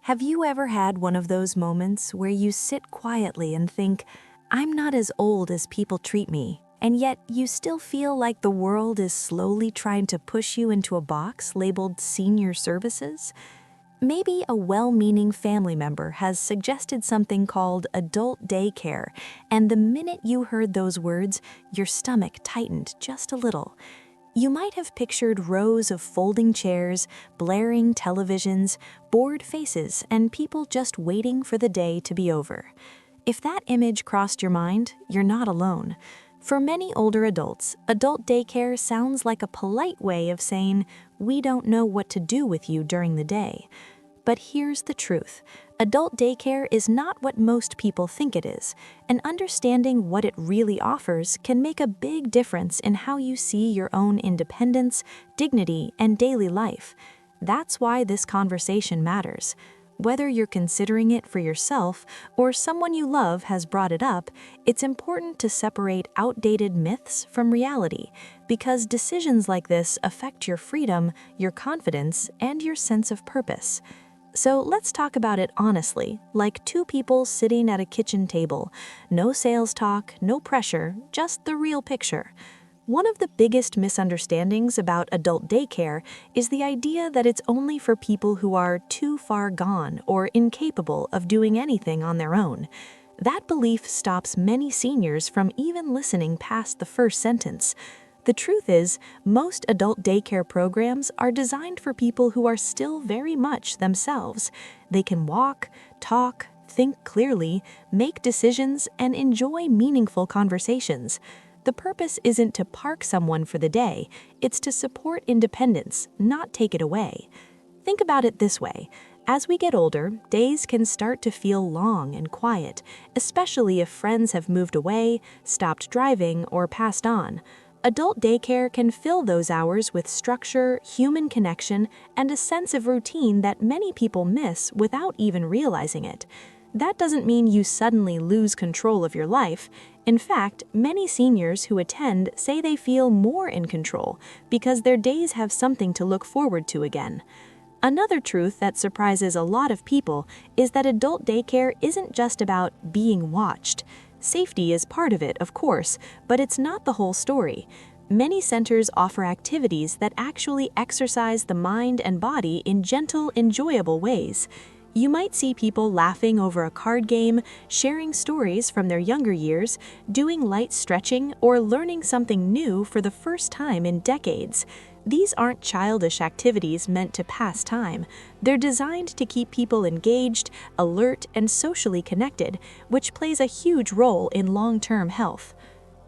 Have you ever had one of those moments where you sit quietly and think, I'm not as old as people treat me, and yet you still feel like the world is slowly trying to push you into a box labeled senior services? Maybe a well-meaning family member has suggested something called adult daycare, and the minute you heard those words, your stomach tightened just a little. You might have pictured rows of folding chairs, blaring televisions, bored faces, and people just waiting for the day to be over. If that image crossed your mind, you're not alone. For many older adults, adult daycare sounds like a polite way of saying, "We don't know what to do with you during the day." But here's the truth. Adult daycare is not what most people think it is, and understanding what it really offers can make a big difference in how you see your own independence, dignity, and daily life. That's why this conversation matters. Whether you're considering it for yourself or someone you love has brought it up, it's important to separate outdated myths from reality, because decisions like this affect your freedom, your confidence, and your sense of purpose. So let's talk about it honestly, like two people sitting at a kitchen table. No sales talk, no pressure, just the real picture. One of the biggest misunderstandings about adult daycare is the idea that it's only for people who are too far gone or incapable of doing anything on their own. That belief stops many seniors from even listening past the first sentence. The truth is, most adult daycare programs are designed for people who are still very much themselves. They can walk, talk, think clearly, make decisions, and enjoy meaningful conversations. The purpose isn't to park someone for the day, it's to support independence, not take it away. Think about it this way. As we get older, days can start to feel long and quiet, especially if friends have moved away, stopped driving, or passed on. Adult daycare can fill those hours with structure, human connection, and a sense of routine that many people miss without even realizing it. That doesn't mean you suddenly lose control of your life. In fact, many seniors who attend say they feel more in control because their days have something to look forward to again. Another truth that surprises a lot of people is that adult daycare isn't just about being watched. Safety is part of it, of course, but it's not the whole story. Many centers offer activities that actually exercise the mind and body in gentle, enjoyable ways. You might see people laughing over a card game, sharing stories from their younger years, doing light stretching, or learning something new for the first time in decades. These aren't childish activities meant to pass time. They're designed to keep people engaged, alert, and socially connected, which plays a huge role in long-term health.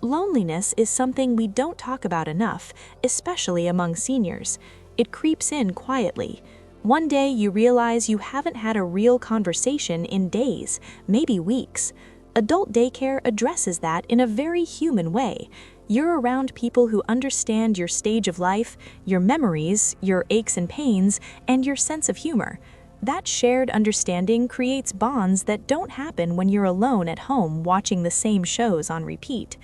Loneliness is something we don't talk about enough, especially among seniors. It creeps in quietly. One day you realize you haven't had a real conversation in days, maybe weeks. Adult daycare addresses that in a very human way. You're around people who understand your stage of life, your memories, your aches and pains, and your sense of humor. That shared understanding creates bonds that don't happen when you're alone at home watching the same shows on repeat.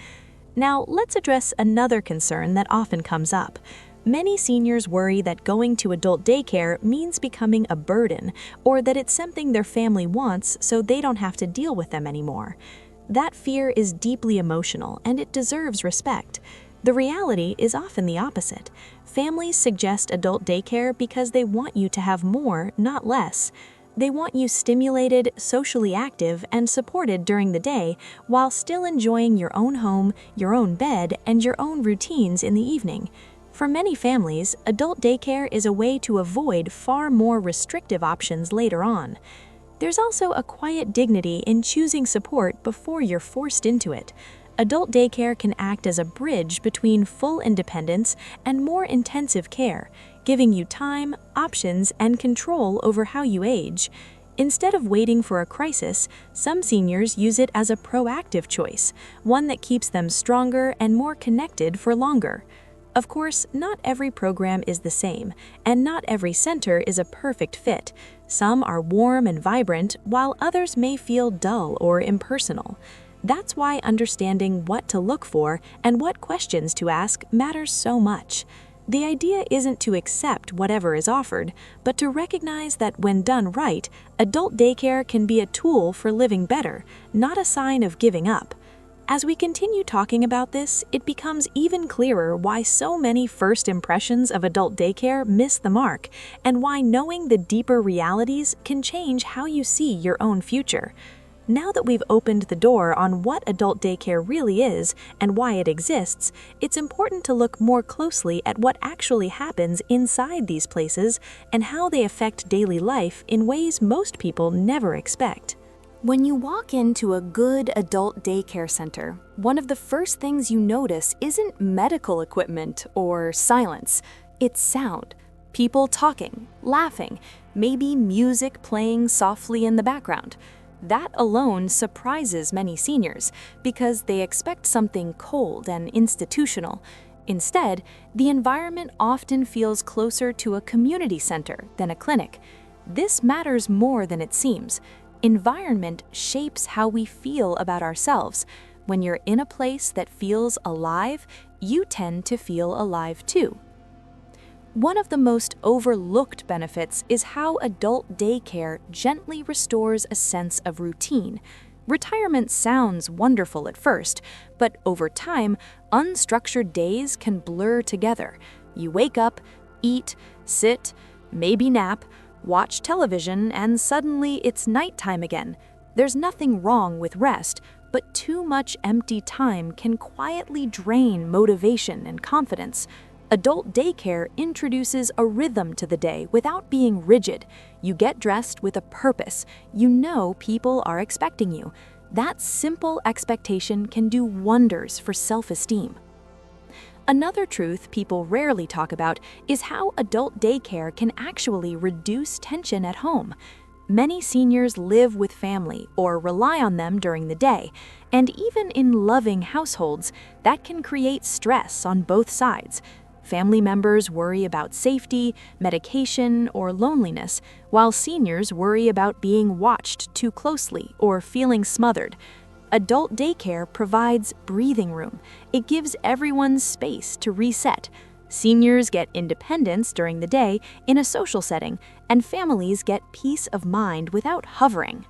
Now, let's address another concern that often comes up. Many seniors worry that going to adult daycare means becoming a burden, or that it's something their family wants so they don't have to deal with them anymore. That fear is deeply emotional, and it deserves respect. The reality is often the opposite. Families suggest adult daycare because they want you to have more, not less. They want you stimulated, socially active, and supported during the day while still enjoying your own home, your own bed, and your own routines in the evening. For many families, adult daycare is a way to avoid far more restrictive options later on. There's also a quiet dignity in choosing support before you're forced into it. Adult daycare can act as a bridge between full independence and more intensive care, giving you time, options, and control over how you age. Instead of waiting for a crisis, some seniors use it as a proactive choice, one that keeps them stronger and more connected for longer. Of course, not every program is the same, and not every center is a perfect fit. Some are warm and vibrant, while others may feel dull or impersonal. That's why understanding what to look for and what questions to ask matters so much. The idea isn't to accept whatever is offered, but to recognize that when done right, adult daycare can be a tool for living better, not a sign of giving up. As we continue talking about this, it becomes even clearer why so many first impressions of adult daycare miss the mark, and why knowing the deeper realities can change how you see your own future. Now that we've opened the door on what adult daycare really is and why it exists, it's important to look more closely at what actually happens inside these places and how they affect daily life in ways most people never expect. When you walk into a good adult daycare center, one of the first things you notice isn't medical equipment or silence, it's sound. People talking, laughing, maybe music playing softly in the background. That alone surprises many seniors because they expect something cold and institutional. Instead, the environment often feels closer to a community center than a clinic. This matters more than it seems. Environment shapes how we feel about ourselves. When you're in a place that feels alive, you tend to feel alive too. One of the most overlooked benefits is how adult daycare gently restores a sense of routine. Retirement sounds wonderful at first, but over time, unstructured days can blur together. You wake up, eat, sit, maybe nap, watch television, and suddenly it's nighttime again. There's nothing wrong with rest, but too much empty time can quietly drain motivation and confidence. Adult daycare introduces a rhythm to the day without being rigid. You get dressed with a purpose. You know people are expecting you. That simple expectation can do wonders for self-esteem. Another truth people rarely talk about is how adult daycare can actually reduce tension at home. Many seniors live with family or rely on them during the day, and even in loving households, that can create stress on both sides. Family members worry about safety, medication, or loneliness, while seniors worry about being watched too closely or feeling smothered. Adult daycare provides breathing room. It gives everyone space to reset. Seniors get independence during the day in a social setting, and families get peace of mind without hovering.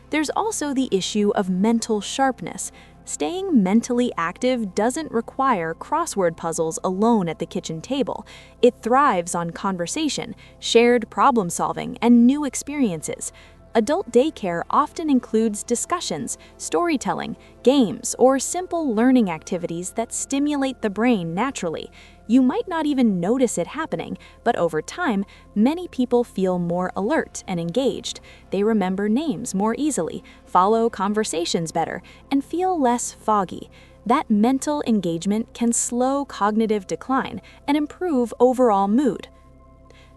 There's also the issue of mental sharpness. Staying mentally active doesn't require crossword puzzles alone at the kitchen table. It thrives on conversation, shared problem solving, and new experiences. Adult daycare often includes discussions, storytelling, games, or simple learning activities that stimulate the brain naturally. You might not even notice it happening, but over time, many people feel more alert and engaged. They remember names more easily, follow conversations better, and feel less foggy. That mental engagement can slow cognitive decline and improve overall mood.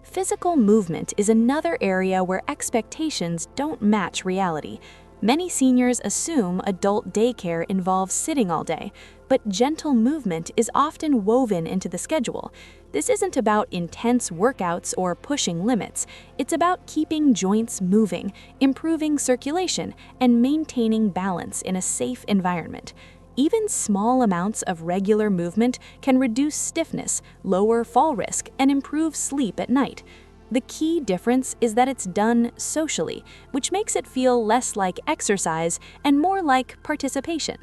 Physical movement is another area where expectations don't match reality. Many seniors assume adult daycare involves sitting all day, but gentle movement is often woven into the schedule. This isn't about intense workouts or pushing limits. It's about keeping joints moving, improving circulation, and maintaining balance in a safe environment. Even small amounts of regular movement can reduce stiffness, lower fall risk, and improve sleep at night. The key difference is that it's done socially, which makes it feel less like exercise and more like participation.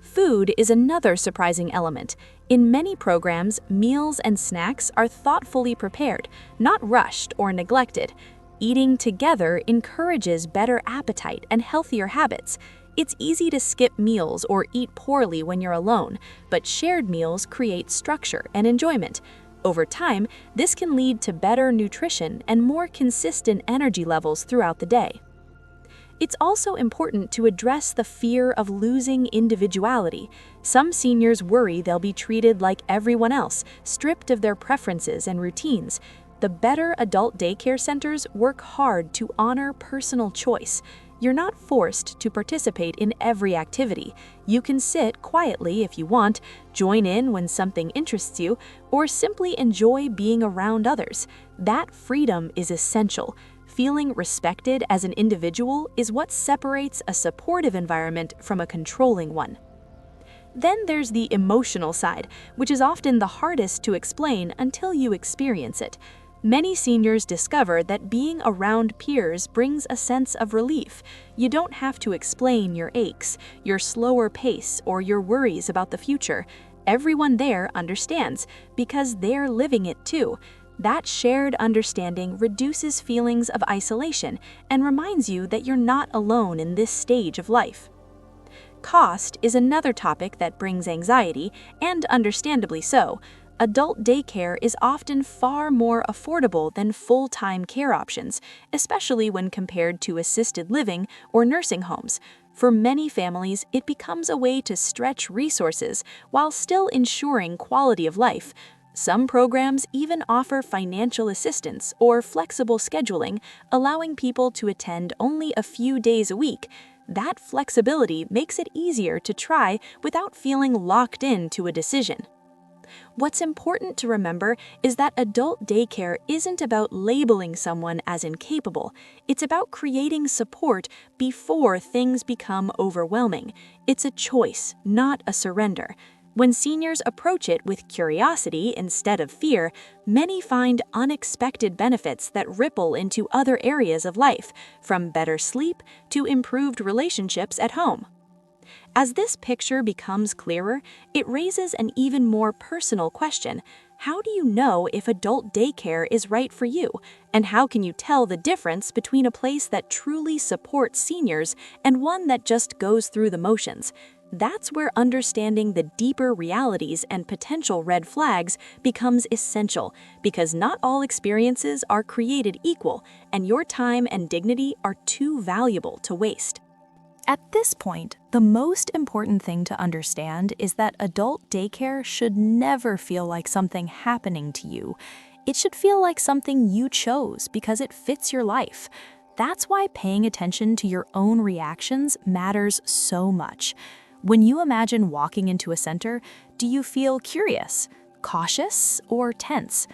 Food is another surprising element. In many programs, meals and snacks are thoughtfully prepared, not rushed or neglected. Eating together encourages better appetite and healthier habits. It's easy to skip meals or eat poorly when you're alone, but shared meals create structure and enjoyment. Over time, this can lead to better nutrition and more consistent energy levels throughout the day. It's also important to address the fear of losing individuality. Some seniors worry they'll be treated like everyone else, stripped of their preferences and routines. The better adult daycare centers work hard to honor personal choice. You're not forced to participate in every activity. You can sit quietly if you want, join in when something interests you, or simply enjoy being around others. That freedom is essential. Feeling respected as an individual is what separates a supportive environment from a controlling one. Then there's the emotional side, which is often the hardest to explain until you experience it. Many seniors discover that being around peers brings a sense of relief. You don't have to explain your aches, your slower pace, or your worries about the future. Everyone there understands because they're living it too. That shared understanding reduces feelings of isolation and reminds you that you're not alone in this stage of life. Cost is another topic that brings anxiety, and understandably so. Adult daycare is often far more affordable than full-time care options, especially when compared to assisted living or nursing homes. For many families, it becomes a way to stretch resources while still ensuring quality of life. Some programs even offer financial assistance or flexible scheduling, allowing people to attend only a few days a week. That flexibility makes it easier to try without feeling locked into a decision. What's important to remember is that adult daycare isn't about labeling someone as incapable. It's about creating support before things become overwhelming. It's a choice, not a surrender. When seniors approach it with curiosity instead of fear, many find unexpected benefits that ripple into other areas of life, from better sleep to improved relationships at home. As this picture becomes clearer, it raises an even more personal question. How do you know if adult daycare is right for you? And how can you tell the difference between a place that truly supports seniors and one that just goes through the motions? That's where understanding the deeper realities and potential red flags becomes essential, because not all experiences are created equal, and your time and dignity are too valuable to waste. At this point, the most important thing to understand is that adult daycare should never feel like something happening to you. It should feel like something you chose because it fits your life. That's why paying attention to your own reactions matters so much. When you imagine walking into a center, do you feel curious, cautious, or tense?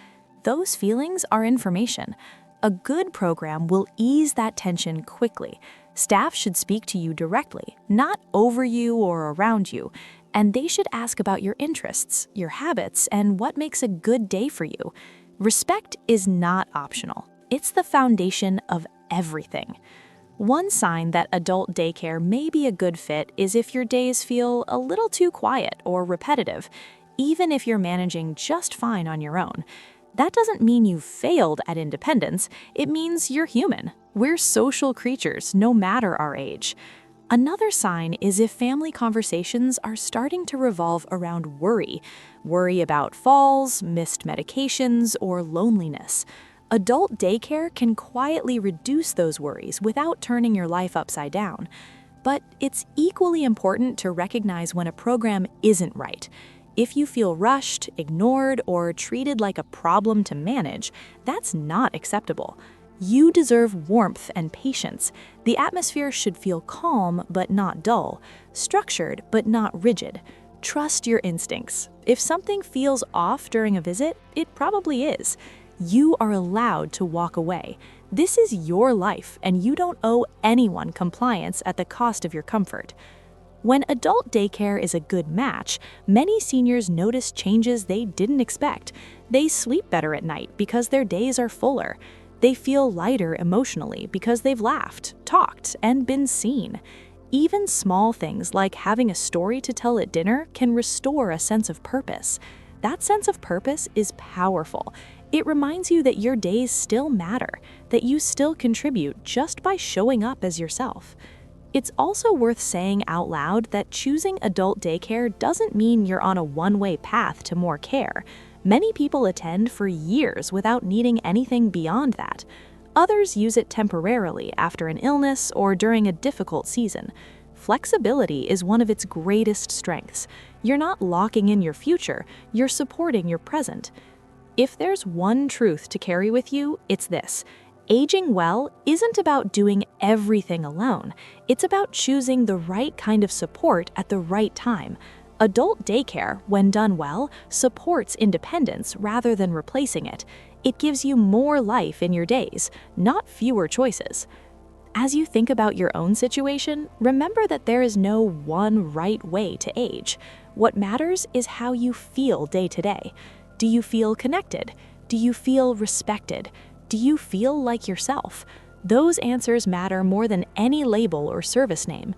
Those feelings are information. A good program will ease that tension quickly. Staff should speak to you directly, not over you or around you, and they should ask about your interests, your habits, and what makes a good day for you. Respect is not optional. It's the foundation of everything. One sign that adult daycare may be a good fit is if your days feel a little too quiet or repetitive, even if you're managing just fine on your own. That doesn't mean you've failed at independence, it means you're human. We're social creatures, no matter our age. Another sign is if family conversations are starting to revolve around worry. Worry about falls, missed medications, or loneliness. Adult daycare can quietly reduce those worries without turning your life upside down. But it's equally important to recognize when a program isn't right. If you feel rushed, ignored, or treated like a problem to manage, that's not acceptable. You deserve warmth and patience. The atmosphere should feel calm but not dull, structured but not rigid. Trust your instincts. If something feels off during a visit, it probably is. You are allowed to walk away. This is your life, and you don't owe anyone compliance at the cost of your comfort. When adult daycare is a good match, many seniors notice changes they didn't expect. They sleep better at night because their days are fuller. They feel lighter emotionally because they've laughed, talked, and been seen. Even small things like having a story to tell at dinner can restore a sense of purpose. That sense of purpose is powerful. It reminds you that your days still matter, that you still contribute just by showing up as yourself. It's also worth saying out loud that choosing adult daycare doesn't mean you're on a one-way path to more care. Many people attend for years without needing anything beyond that. Others use it temporarily after an illness or during a difficult season. Flexibility is one of its greatest strengths. You're not locking in your future, you're supporting your present. If there's one truth to carry with you, it's this. Aging well isn't about doing everything alone. It's about choosing the right kind of support at the right time. Adult daycare, when done well, supports independence rather than replacing it. It gives you more life in your days, not fewer choices. As you think about your own situation, remember that there is no one right way to age. What matters is how you feel day to day. Do you feel connected? Do you feel respected? Do you feel like yourself? Those answers matter more than any label or service name.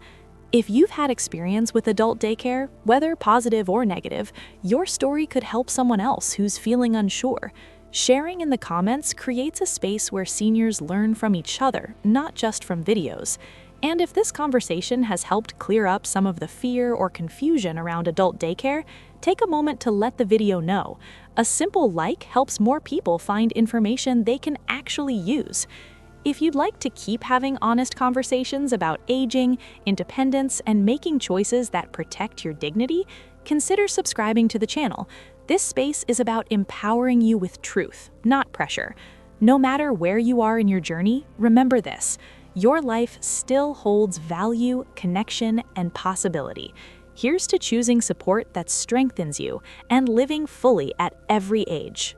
If you've had experience with adult daycare, whether positive or negative, your story could help someone else who's feeling unsure. Sharing in the comments creates a space where seniors learn from each other, not just from videos. And if this conversation has helped clear up some of the fear or confusion around adult daycare, take a moment to let the video know. A simple like helps more people find information they can actually use. If you'd like to keep having honest conversations about aging, independence, and making choices that protect your dignity, consider subscribing to the channel. This space is about empowering you with truth, not pressure. No matter where you are in your journey, remember this: your life still holds value, connection, and possibility. Here's to choosing support that strengthens you and living fully at every age.